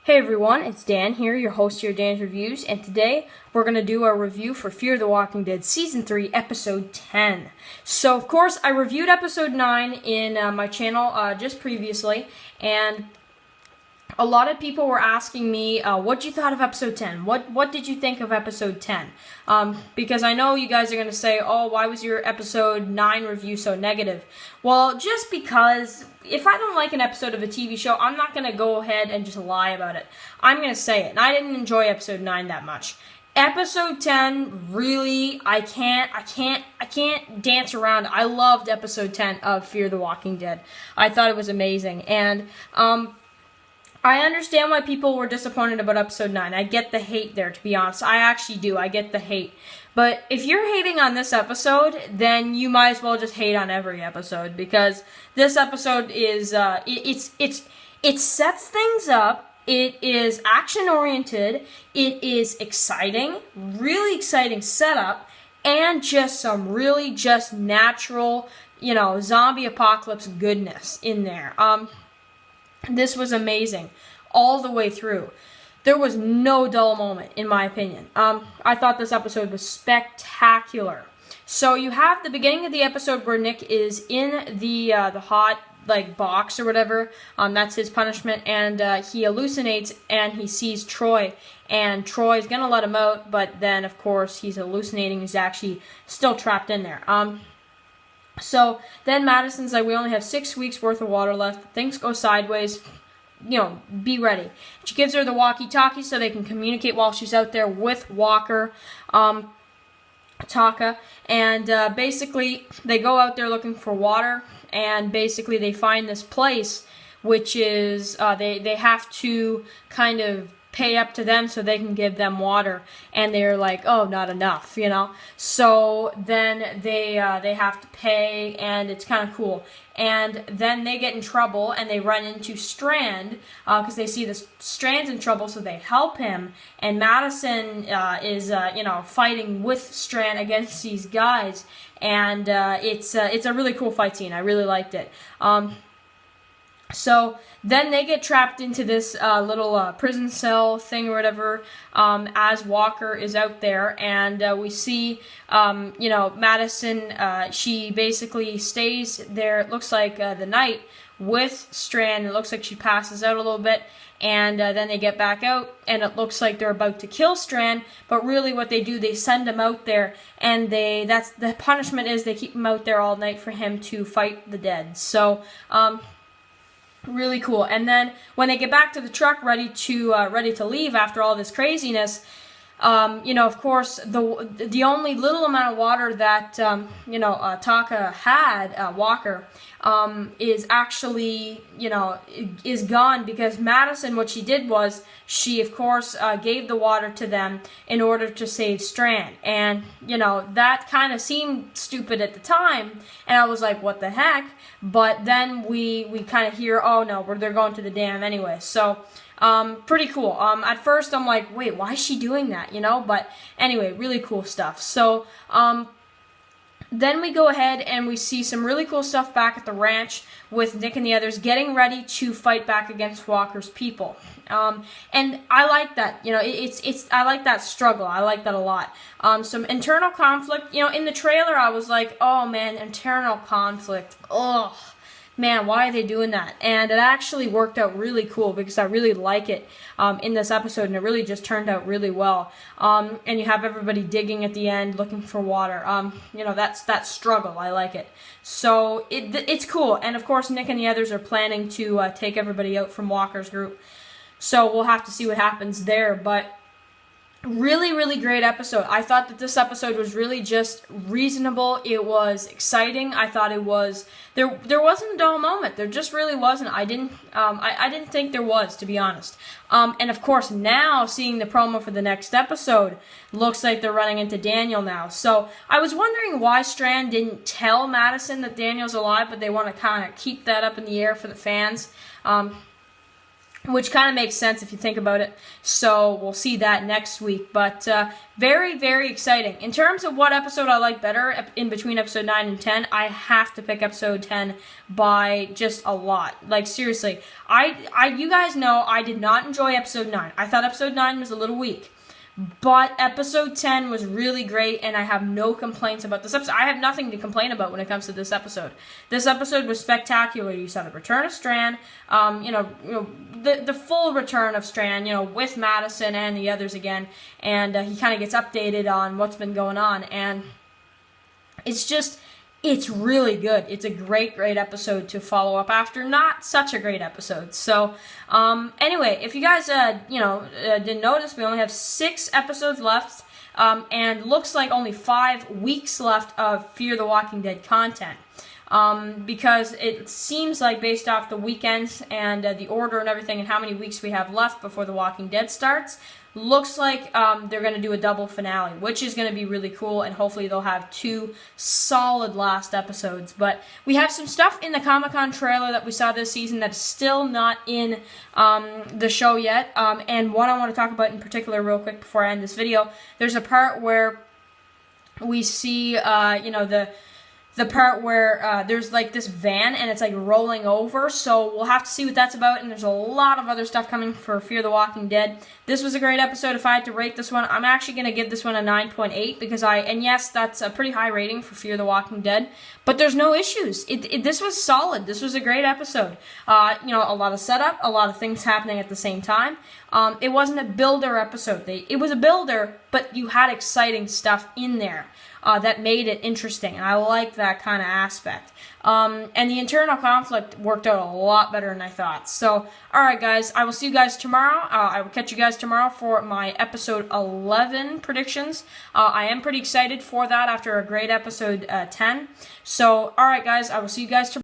Hey everyone, it's Dan here, your host here, Dan's Reviews, and today we're going to do a review for Fear the Walking Dead Season 3, Episode 10. So, of course, I reviewed Episode 9 in my channel just previously, and a lot of people were asking me, what you thought of Episode 10? What did you think of Episode 10? Because I know you guys are going to say, oh, why was your Episode 9 review so negative? Well, just because if I don't like an episode of a TV show, I'm not going to go ahead and just lie about it. I'm going to say it, and I didn't enjoy Episode 9 that much. Episode 10, really, I can't dance around. I loved Episode 10 of Fear the Walking Dead. I thought it was amazing, and I understand why people were disappointed about Episode 9. I get the hate there, to be honest. I actually do. I get the hate. But if you're hating on this episode, then you might as well just hate on every episode, because this episode is, it sets things up. It is action-oriented. It is exciting, really exciting setup, and just some really just natural, zombie apocalypse goodness in there. This was amazing all the way through. There was no dull moment, in my opinion. I thought this episode was spectacular. So you have the beginning of the episode where Nick is in the hot box or whatever. That's his punishment, and he hallucinates and he sees Troy, and Troy's gonna let him out, but then of course he's hallucinating. He's actually still trapped in there. So then Madison's like, we only have 6 weeks worth of water left. Things go sideways. Be ready. She gives her the walkie-talkie so they can communicate while she's out there with Walker, Taka, and basically they go out there looking for water, and basically they find this place, which is they have to kind of pay up to them so they can give them water, and they're like, oh, not enough, so then they have to pay, and it's kind of cool. And then they get in trouble, and they run into Strand, because they see this Strand's in trouble, so they help him, and Madison is fighting with Strand against these guys, and it's a really cool fight scene. I really liked it. So then they get trapped into this little prison cell thing or whatever, as Walker is out there, and we see, Madison, she basically stays there, it looks like the night, with Strand. It looks like she passes out a little bit, and then they get back out, and it looks like they're about to kill Strand, but really what they do, they send him out there, and that's the punishment is they keep him out there all night for him to fight the dead. So, really cool. And then when they get back to the truck, ready to leave after all this craziness, of course, the only little amount of water that Taka had, Walker, is actually is gone, because Madison, what she did was she of course gave the water to them in order to save Strand, and that kind of seemed stupid at the time, and I was like, what the heck? But then we kind of hear, oh no, they're going to the dam anyway. So pretty cool. At first I'm like, wait, why is she doing that? But anyway, really cool stuff. So then we go ahead and we see some really cool stuff back at the ranch with Nick and the others getting ready to fight back against Walker's people. And I like that. I like that struggle. I like that a lot. Some internal conflict. In the trailer I was like, oh man, internal conflict. Ugh. Man, why are they doing that? And it actually worked out really cool, because I really like it in this episode, and it really just turned out really well. And you have everybody digging at the end, looking for water. That's that struggle. I like it. So it's cool. And of course, Nick and the others are planning to take everybody out from Walker's group. So we'll have to see what happens there. But really, really great episode. I thought that this episode was really just reasonable. It was exciting. I thought it was there wasn't a dull moment. There just really wasn't. I didn't think there was, to be honest. And of course, now seeing the promo for the next episode, looks like they're running into Daniel now. So I was wondering why Strand didn't tell Madison that Daniel's alive, but they want to kind of keep that up in the air for the fans. which kind of makes sense if you think about it. So we'll see that next week. But very, very exciting. In terms of what episode I like better in between episode 9 and 10, I have to pick episode 10 by just a lot. Like, seriously. You guys know I did not enjoy episode 9. I thought episode 9 was a little weak. But episode 10 was really great, and I have no complaints about this episode. I have nothing to complain about when it comes to this episode. This episode was spectacular. You saw the return of Strand, the full return of Strand, with Madison and the others again, and he kind of gets updated on what's been going on, and it's really good. It's a great, great episode to follow up after not such a great episode. So, anyway, if you guys, didn't notice, we only have 6 episodes left, and looks like only 5 weeks left of Fear the Walking Dead content. Because it seems like based off the weekends and the order and everything and how many weeks we have left before The Walking Dead starts, looks like they're going to do a double finale, which is going to be really cool, and hopefully they'll have 2 solid last episodes. But we have some stuff in the Comic-Con trailer that we saw this season that is still not in the show yet, and what I want to talk about in particular real quick before I end this video, there's a part where we see, the part where there's like this van and it's like rolling over, so we'll have to see what that's about, and there's a lot of other stuff coming for Fear the Walking Dead. This was a great episode. If I had to rate this one, I'm actually going to give this one a 9.8 because and yes, that's a pretty high rating for Fear the Walking Dead, but there's no issues. This was solid. This was a great episode. A lot of setup, a lot of things happening at the same time. It wasn't a builder episode. It was a builder, but you had exciting stuff in there. That made it interesting, and I like that kind of aspect. And the internal conflict worked out a lot better than I thought. So, alright guys, I will see you guys tomorrow. I will catch you guys tomorrow for my episode 11 predictions. I am pretty excited for that after a great episode 10. So, alright guys, I will see you guys tomorrow.